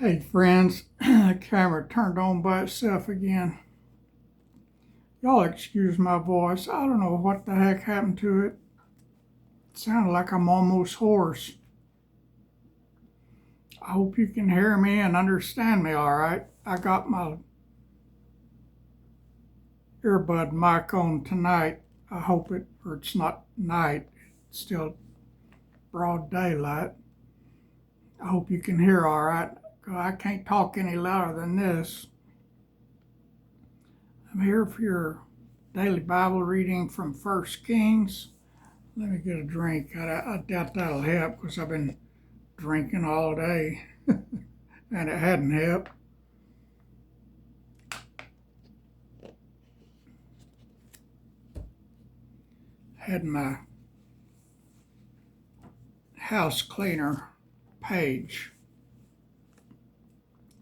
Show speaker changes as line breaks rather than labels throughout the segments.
Hey friends, the camera turned on by itself again. Y'all excuse my voice. I don't know what the heck happened to it. It sounded like I'm almost hoarse. I hope you can hear me and understand me all right. I got my earbud mic on tonight. I hope it's not night. It's still broad daylight. I hope you can hear all right. I can't talk any louder than this. I'm here for your daily Bible reading from 1 Kings. Let me get a drink. I doubt that'll help because I've been drinking all day and it hadn't helped. Had my house cleaner, Paige,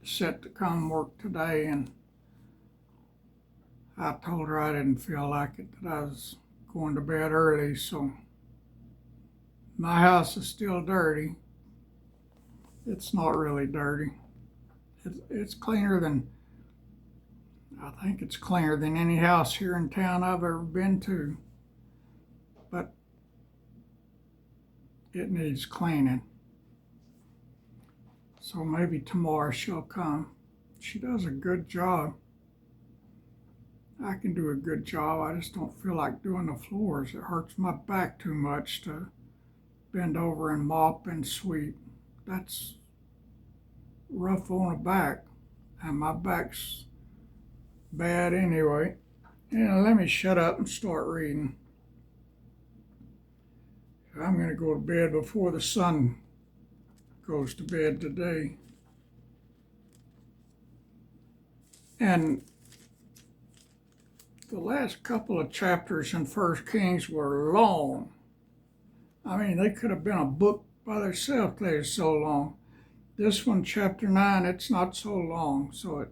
set to come work today, and I told her I didn't feel like it, that I was going to bed early, so my house is still dirty. It's not really dirty. It's cleaner than, I think it's cleaner than any house here in town I've ever been to, but it needs cleaning. So maybe tomorrow she'll come. She does a good job. I can do a good job. I just don't feel like doing the floors. It hurts my back too much to bend over and mop and sweep. That's rough on the back, and my back's bad anyway. Let me shut up and start reading. I'm going to go to bed before the sun goes to bed today. And the last couple of chapters in 1 Kings were long. I mean, they could have been a book by themselves, they were so long. This one, chapter 9, it's not so long, so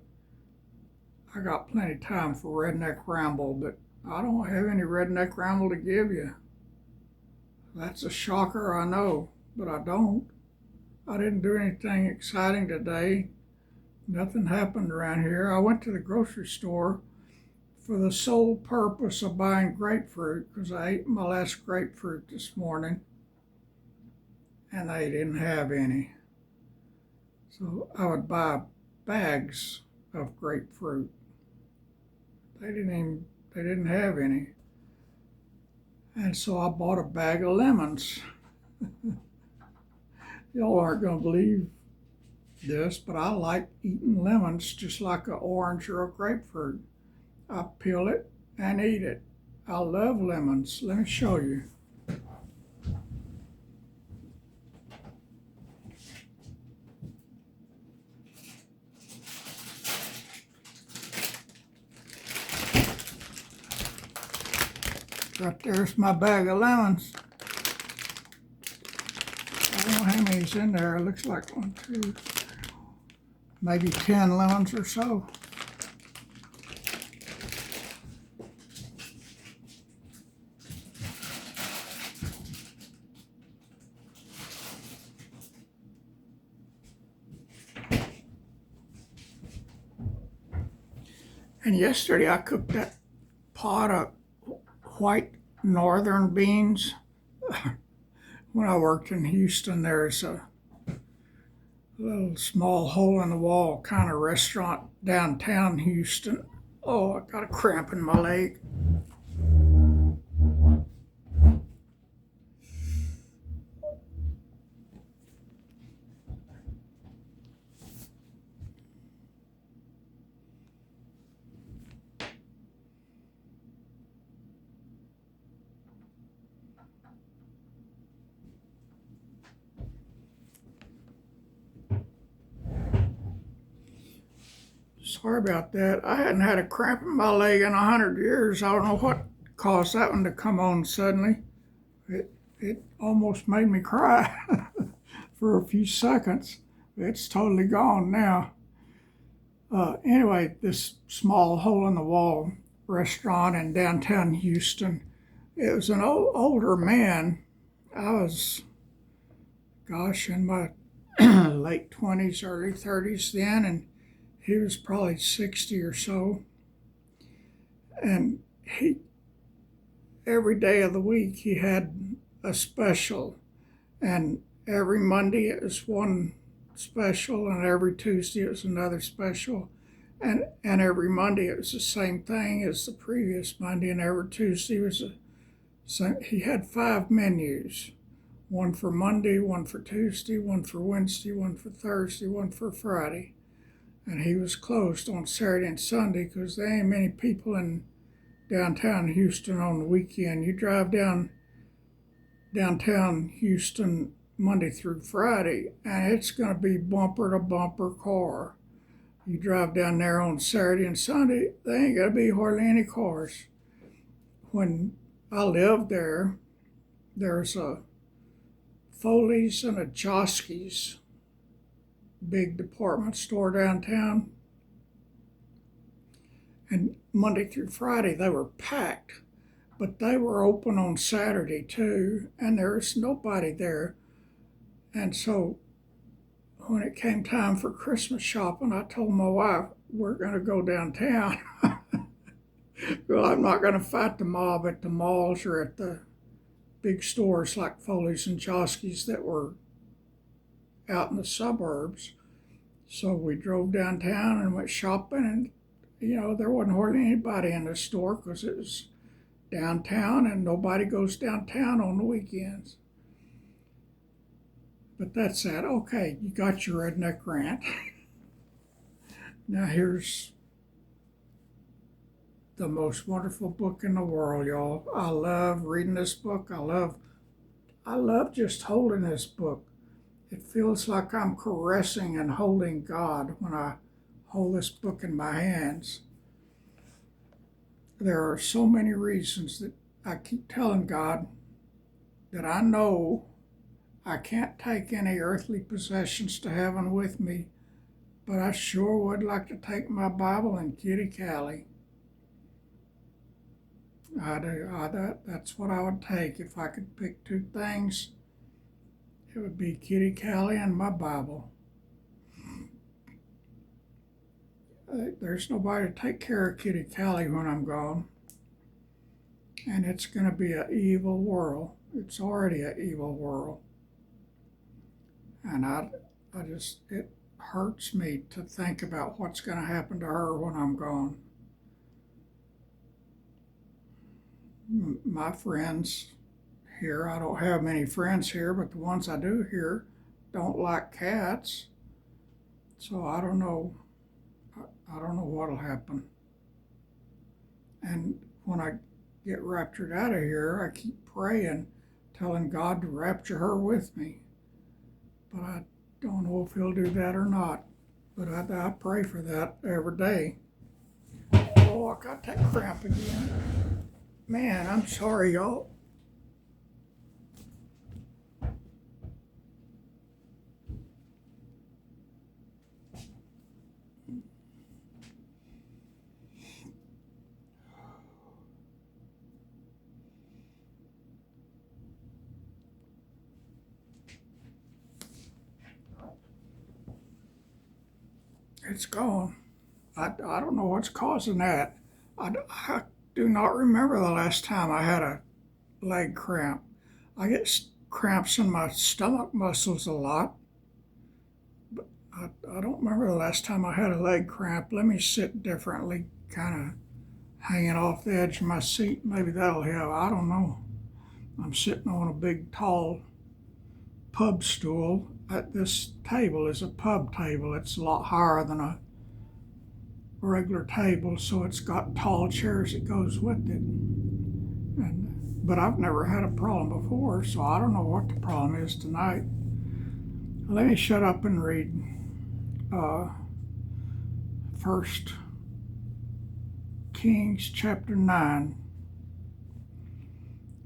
I got plenty of time for Rednek Ramble, but I don't have any Rednek Ramble to give you. That's a shocker, I know, but I don't. I didn't do anything exciting today. Nothing happened around here. I went to the grocery store for the sole purpose of buying grapefruit because I ate my last grapefruit this morning and they didn't have any. So I would buy bags of grapefruit. They didn't have any. And so I bought a bag of lemons. Y'all aren't going to believe this, but I like eating lemons just like an orange or a grapefruit. I peel it and eat it. I love lemons. Let me show you. Right there's my bag of lemons. I don't know how many's in there. It looks like 1, 2, maybe 10 lemons or so. And yesterday I cooked that pot of white northern beans. When I worked in Houston, there's a little small hole in the wall kind of restaurant downtown Houston. Oh, I got a cramp in my leg. Sorry about that. I hadn't had a cramp in my leg in 100 years. I don't know what caused that one to come on suddenly. It almost made me cry for a few seconds. It's totally gone now. Anyway, this small hole in the wall restaurant in downtown Houston, it was an older man. I was, in my late 20s, early 30s then, and he was probably 60 or so. And every day of the week he had a special, and every Monday it was one special, and every Tuesday it was another special, and every Monday it was the same thing as the previous Monday, and every Tuesday was the same. He had 5 menus: one for Monday, one for Tuesday, one for Wednesday, one for Thursday, one for Friday. And he was closed on Saturday and Sunday because there ain't many people in downtown Houston on the weekend. You drive downtown Houston Monday through Friday, and it's going to be bumper to bumper car. You drive down there on Saturday and Sunday, there ain't going to be hardly any cars. When I lived there, there's a Foley's and a Joski's big department store downtown. And Monday through Friday they were packed, but they were open on Saturday too, and there was nobody there. And so when it came time for Christmas shopping, I told my wife, we're going to go downtown. Well, I'm not going to fight the mob at the malls or at the big stores like Foley's and Joski's that were out in the suburbs. So we drove downtown and went shopping, and there wasn't hardly anybody in the store because it was downtown, and nobody goes downtown on the weekends. But that's that. Okay, you got your redneck rant. Now here's the most wonderful book in the world, y'all. I love reading this book. I love just holding this book. It feels like I'm caressing and holding God when I hold this book in my hands. There are so many reasons that I keep telling God that I know I can't take any earthly possessions to heaven with me, but I sure would like to take my Bible and Kitty Callie. That's what I would take if I could pick 2 things. It would be Kitty Callie and my Bible. There's nobody to take care of Kitty Callie when I'm gone. And it's going to be an evil world. It's already an evil world. And it hurts me to think about what's going to happen to her when I'm gone. My friends here, I don't have many friends here, but the ones I do here don't like cats. So I don't know what'll happen. And when I get raptured out of here, I keep praying, telling God to rapture her with me. But I don't know if he'll do that or not. But I pray for that every day. Oh, I got that cramp again. Man, I'm sorry, y'all. It's gone. I don't know what's causing that. I do not remember the last time I had a leg cramp. I get cramps in my stomach muscles a lot, but I don't remember the last time I had a leg cramp. Let me sit differently, kind of hanging off the edge of my seat. Maybe that'll help. I don't know. I'm sitting on a big, tall pub stool. This table is a pub table. It's a lot higher than a regular table, so it's got tall chairs that goes with it. But I've never had a problem before, so I don't know what the problem is tonight. Let me shut up and read 1 Kings chapter 9.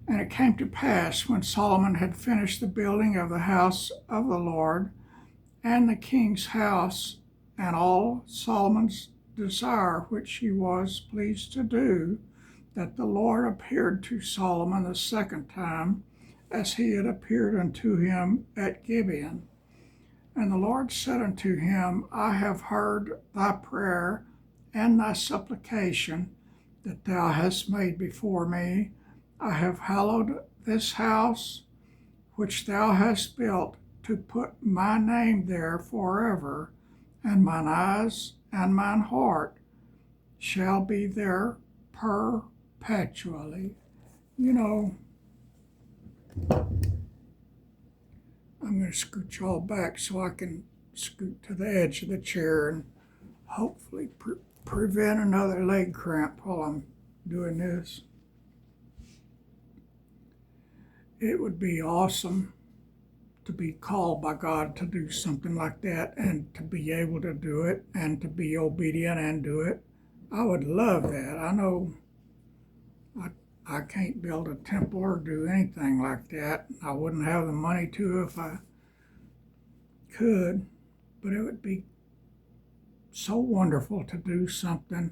And it came to pass, when Solomon had finished the building of the house of the Lord, and the king's house, and all Solomon's desire which he was pleased to do, that the Lord appeared to Solomon the second time, as he had appeared unto him at Gibeon. And the Lord said unto him, I have heard thy prayer and thy supplication that thou hast made before me. I have hallowed this house which thou hast built to put my name there forever, and mine eyes and mine heart shall be there perpetually. You know, I'm going to scoot y'all back so I can scoot to the edge of the chair and hopefully prevent another leg cramp while I'm doing this. It would be awesome to be called by God to do something like that and to be able to do it and to be obedient and do it. I would love that. I know I can't build a temple or do anything like that. I wouldn't have the money to if I could, but it would be so wonderful to do something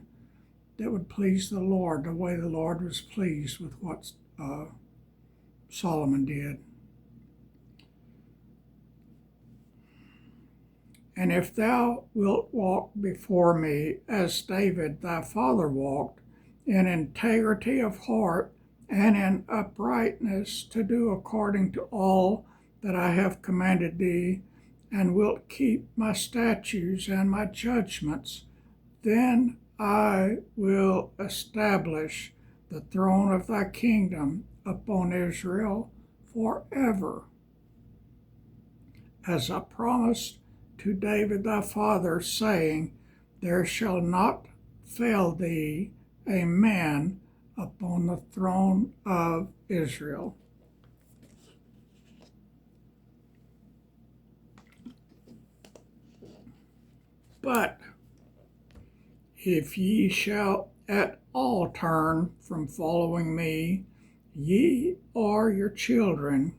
that would please the Lord the way the Lord was pleased with what Solomon did. And if thou wilt walk before me as David thy father walked, in integrity of heart and in uprightness, to do according to all that I have commanded thee, and wilt keep my statutes and my judgments, then I will establish the throne of thy kingdom upon Israel forever, as I promised to David thy father, saying, there shall not fail thee a man upon the throne of Israel. But if ye shall at all turn from following me, ye or your children,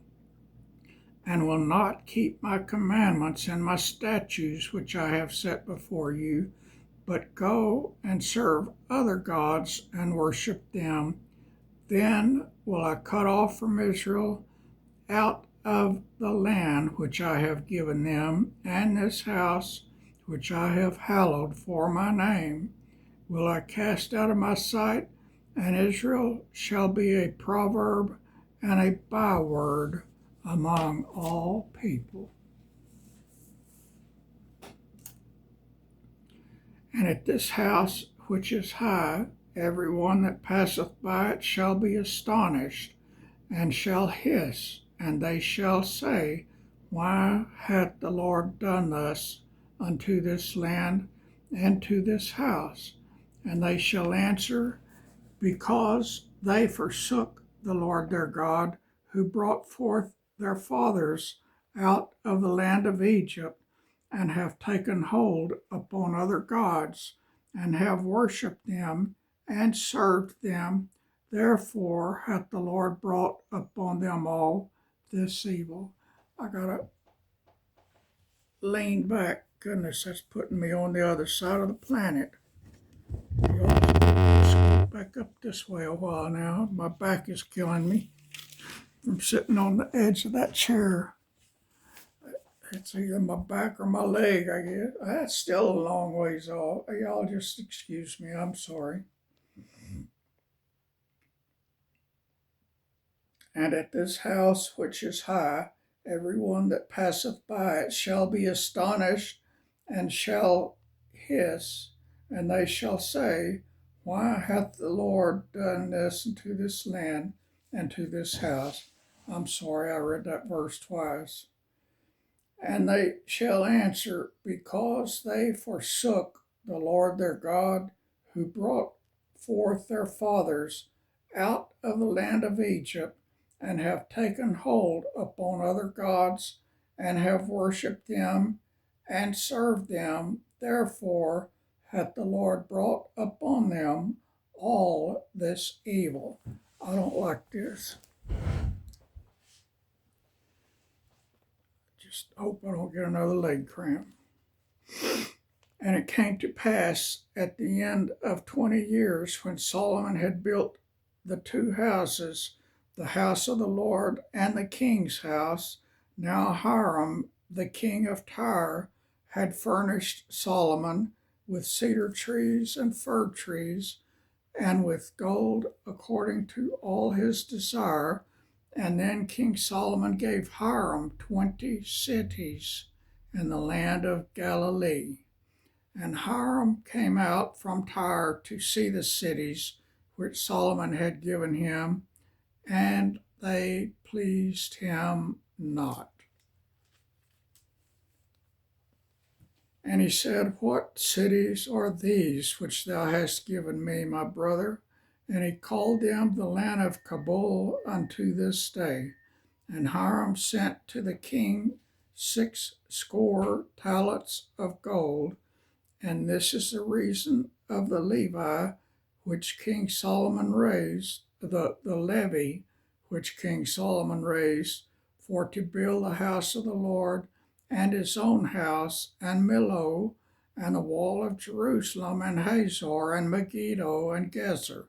and will not keep my commandments and my statutes which I have set before you, but go and serve other gods and worship them, then will I cut off from Israel out of the land which I have given them, and this house which I have hallowed for my name, will I cast out of my sight, and Israel shall be a proverb and a byword among all people. And at this house which is high, every one that passeth by it shall be astonished, and shall hiss, and they shall say, why hath the Lord done thus unto this land and to this house? And they shall answer, because they forsook the Lord their God, who brought forth their fathers out of the land of Egypt, and have taken hold upon other gods, and have worshipped them and served them. Therefore hath the Lord brought upon them all this evil. I gotta lean back. Goodness, that's putting me on the other side of the planet. Scoot back up this way a while now. My back is killing me from sitting on the edge of that chair. It's either my back or my leg, I guess. That's still a long ways off. Y'all just excuse me. I'm sorry. And at this house which is high, every one that passeth by it shall be astonished, and shall hiss, and they shall say, why hath the Lord done this unto this land and to this house? I'm sorry, I read that verse twice. And they shall answer, because they forsook the Lord their God, who brought forth their fathers out of the land of Egypt, and have taken hold upon other gods, and have worshipped them and served them. Therefore hath the Lord brought upon them all this evil. I don't like this. Just hope I don't get another leg cramp. And it came to pass at the end of 20 years, when Solomon had built the two houses, the house of the Lord and the king's house. Now Hiram the king of Tyre had furnished Solomon with cedar trees and fir trees, and with gold according to all his desire. And then King Solomon gave Hiram 20 cities in the land of Galilee. And Hiram came out from Tyre to see the cities which Solomon had given him, and they pleased him not. And he said, What cities are these which thou hast given me, my brother? And he called them the land of Kabul unto this day. And Hiram sent to the king 60 talents of gold. And this is the reason of the levy which King Solomon raised, the levy which King Solomon raised, for to build the house of the Lord, and his own house, and Millo, and the wall of Jerusalem, and Hazor, and Megiddo, and Gezer.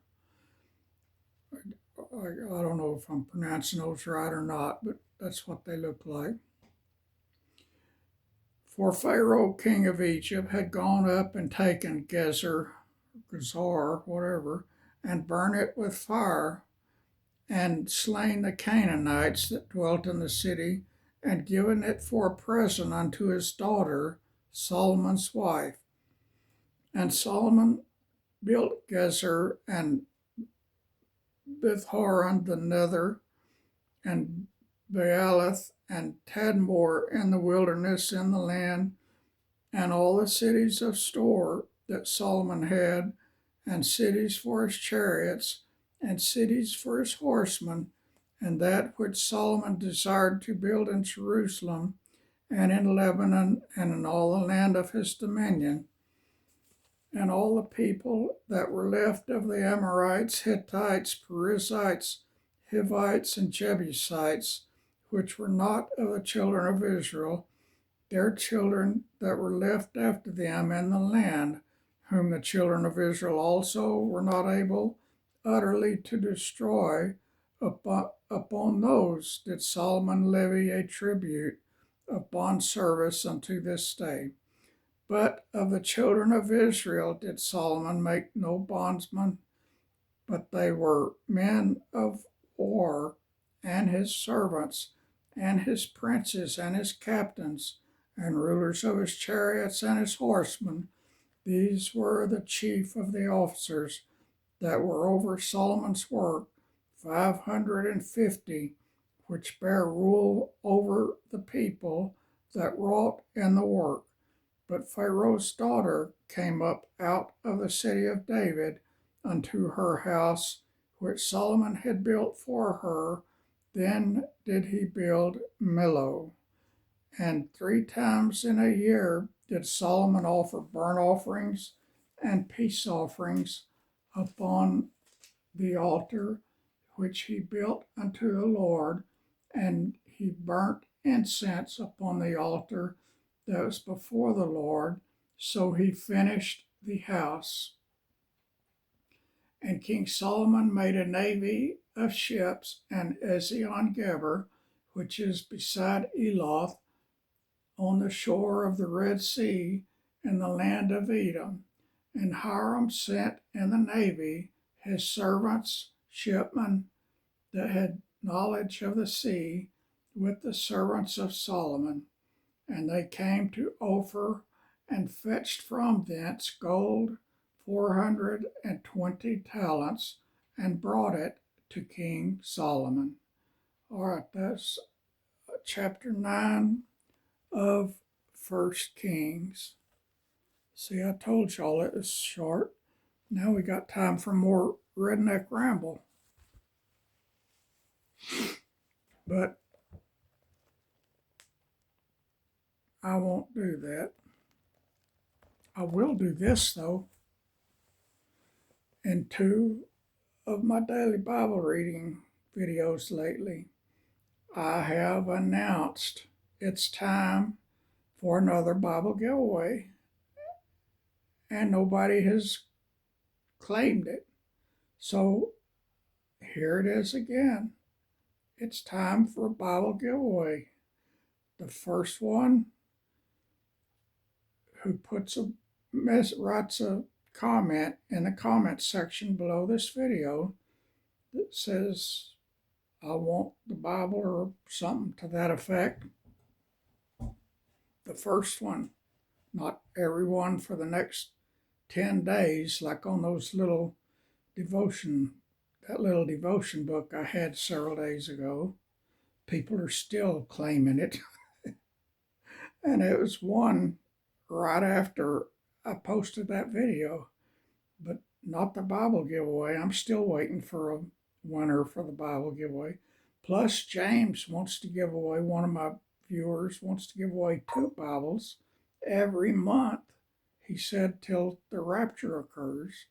I don't know if I'm pronouncing those right or not, but that's what they look like. For Pharaoh, king of Egypt, had gone up and taken Gezer, whatever, and burnt it with fire, and slain the Canaanites that dwelt in the city, and given it for a present unto his daughter, Solomon's wife. And Solomon built Gezer and Bethhoron the nether, and Baalath and Tadmor in the wilderness in the land, and all the cities of store that Solomon had, and cities for his chariots, and cities for his horsemen, and that which Solomon desired to build in Jerusalem, and in Lebanon, and in all the land of his dominion. And all the people that were left of the Amorites, Hittites, Perizzites, Hivites, and Jebusites, which were not of the children of Israel, their children that were left after them in the land, whom the children of Israel also were not able utterly to destroy, upon those did Solomon levy a tribute of bond service unto this day. But of the children of Israel did Solomon make no bondsmen, but they were men of war, and his servants, and his princes, and his captains, and rulers of his chariots and his horsemen. These were the chief of the officers that were over Solomon's work, 550, which bare rule over the people that wrought in the work. But Pharaoh's daughter came up out of the city of David unto her house, which Solomon had built for her. Then did he build Millo. And 3 times in a year did Solomon offer burnt offerings and peace offerings upon the altar which he built unto the Lord, and he burnt incense upon the altar that was before the Lord. So he finished the house. And King Solomon made a navy of ships, and Ezion Geber, which is beside Eloth, on the shore of the Red Sea, in the land of Edom. And Hiram sent in the navy his servants, shipmen that had knowledge of the sea, with the servants of Solomon. And they came to Ophir, and fetched from thence gold 420 talents, and brought it to King Solomon. All right, that's chapter 9 of 1 Kings. See, I told y'all it was short. Now we got time for more Redneck Ramble. But I won't do that. I will do this, though. In 2 of my daily Bible reading videos lately, I have announced it's time for another Bible giveaway, and nobody has claimed it. So here it is again. It's time for a Bible giveaway. the first one who writes a comment in the comment section below this video that says, I want the Bible or something to that effect. The first one, not everyone for the next 10 days, like on those little that little devotion book I had several days ago. People are still claiming it. And it was one right after I posted that video, but not the Bible giveaway. I'm still waiting for a winner for the Bible giveaway. Plus, James wants to give away, one of my viewers wants to give away 2 Bibles every month, he said, till the rapture occurs.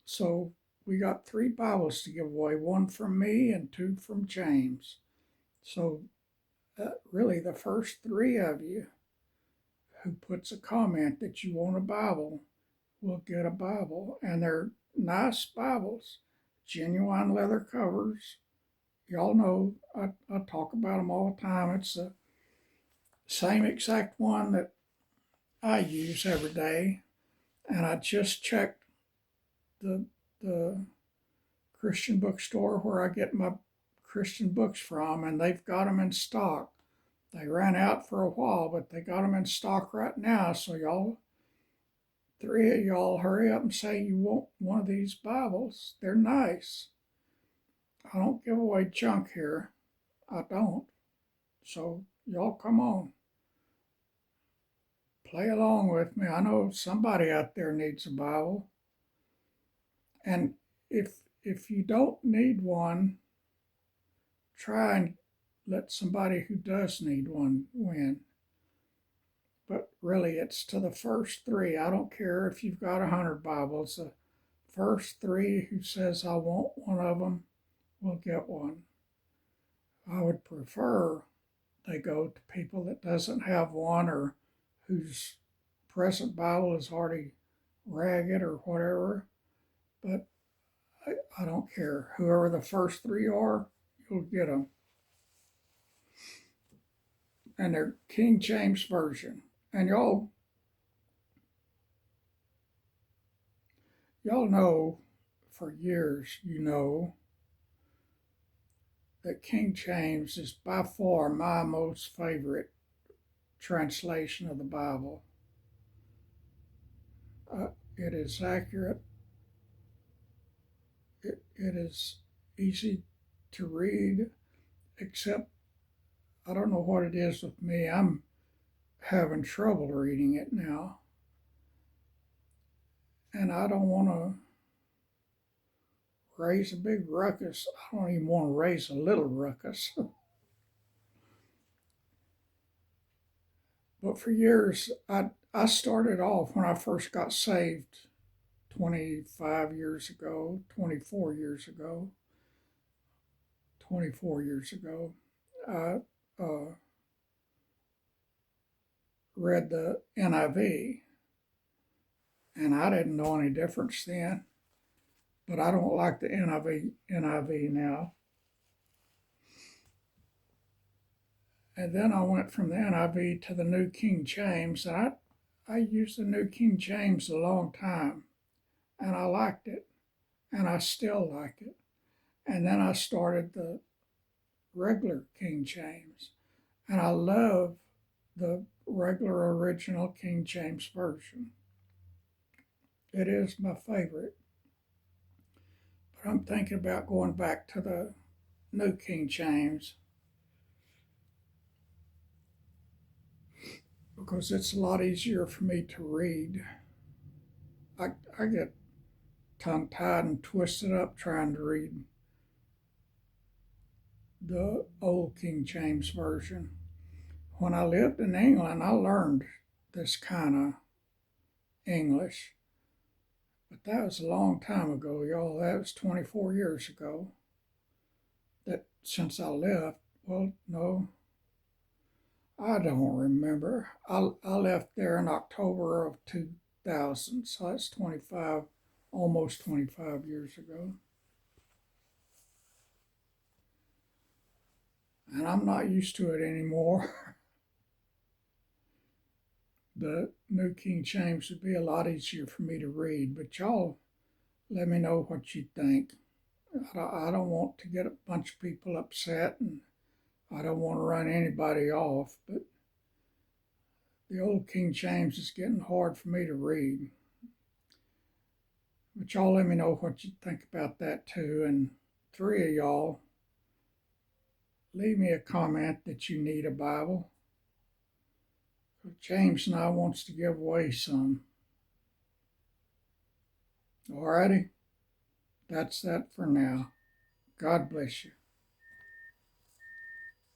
So we got 3 Bibles to give away, 1 from me and 2 from James. So really the first 3 of you who puts a comment that you want a Bible will get a Bible. And they're nice Bibles, genuine leather covers. Y'all know I talk about them all the time. It's the same exact one that I use every day. And I just checked the Christian bookstore where I get my Christian books from, and they've got them in stock. They ran out for a while, but they got them in stock right now. So y'all, 3 of y'all, hurry up and say you want one of these Bibles. They're nice. I don't give away junk here. I don't. So y'all come on. Play along with me. I know somebody out there needs a Bible. And if you don't need one, try and let somebody who does need one win. But really, it's to the first 3. I don't care if you've got 100 Bibles. The first 3 who says, I want one of them, will get one. I would prefer they go to people that doesn't have one or whose present Bible is already ragged or whatever. But I don't care. Whoever the first 3 are, you'll get them. And they're King James Version. And y'all know for years, that King James is by far my most favorite translation of the Bible. It is accurate. It is easy to read, except I don't know what it is with me. I'm having trouble reading it now. And I don't want to raise a big ruckus. I don't even want to raise a little ruckus. But for years, I started off when I first got saved 25 years ago, 24 years ago, I read the NIV, and I didn't know any difference then, but I don't like the NIV now. And then I went from the NIV to the New King James, and I used the New King James a long time, and I liked it, and I still like it. And then I started the regular King James, and I love the regular original King James Version. It is my favorite. But I'm thinking about going back to the New King James because it's a lot easier for me to read. I get tongue-tied and twisted up trying to read the old King James Version. When I lived in England, I learned this kind of English. But that was a long time ago, y'all. That was 24 years ago. That since I left, well, no, I don't remember. I left there in October of 2000, so that's almost 25 years ago. And I'm not used to it anymore. the New King James would be a lot easier for me to read, but y'all let me know what you think. I don't want to get a bunch of people upset, and I don't want to run anybody off, but the old King James is getting hard for me to read. But y'all let me know what you think about that too. And 3 of y'all, leave me a comment that you need a Bible. James and I wants to give away some. Alrighty, that's that for now. God bless you.